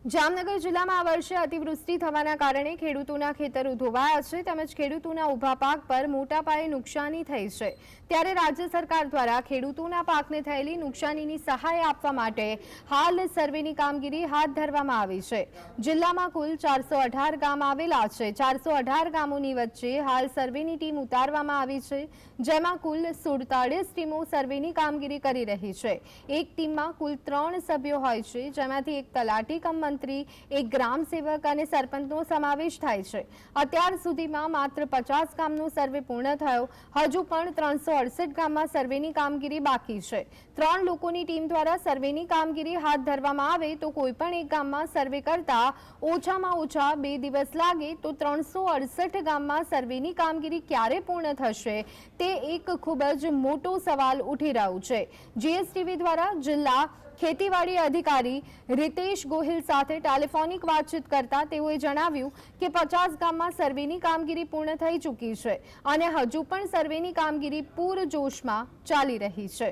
જામનગર જિલ્લામાં આ વર્ષે અતિવૃષ્ટિ થવાના કારણે ખેડૂતોના ખેતરો ધોવાયા છે તેમજ ખેડૂતોના ઊભા પાક પર મોટા પાયે નુકસાની થઈ છે। ત્યારે રાજ્ય સરકાર દ્વારા ખેડૂતોના પાકને થયેલી નુકસાનીની સહાય આપવા માટે હાલ સર્વેની કામગીરી હાથ ધરવામાં આવી છે। જિલ્લામાં કુલ 418 ગામ આવેલા છે। 418 ગામોની વચ્ચે હાલ સર્વેની ટીમ ઉતારવામાં આવી છે, જેમાં કુલ 47 ટીમો સર્વેની કામગીરી કરી રહી છે। એક ટીમમાં કુલ 3 સભ્યો હોય છે, જેમાંથી એક તલાટી કમ મંત્રી, એક ગ્રામ સેવક અને સરપંચનો સમાવેશ થાય છે। અત્યાર સુધીમાં માત્ર 50 ગામનો સર્વે પૂર્ણ થયો, હજુ પણ 368 ગામમાં સર્વેની કામગીરી બાકી છે। 3 લોકોની ટીમ દ્વારા સર્વેની કામગીરી હાથ ધરવામાં આવે તો કોઈપણ એક ગામમાં સર્વે કરતા ઓછામાં ઓછા 2 દિવસ લાગે તો 368 ગામમાં સર્વેની કામગીરી ક્યારે પૂર્ણ થશે તે એક ખૂબ જ મોટો સવાલ ઉઠી રહ્યો છે। જીએસટીવી દ્વારા જિલ્લા ખેતીવાડી અધિકારી રિતેશ ગોહિલ સાથે ટેલિફોનિક વાતચીત કરતા તેઓએ જણાવ્યું કે 50 ગામમાં સર્વેની કામગીરી પૂર્ણ થઈ ચૂકી છે અને હજુ પણ સર્વેની કામગીરી પૂરજોશમાં ચાલી રહી છે।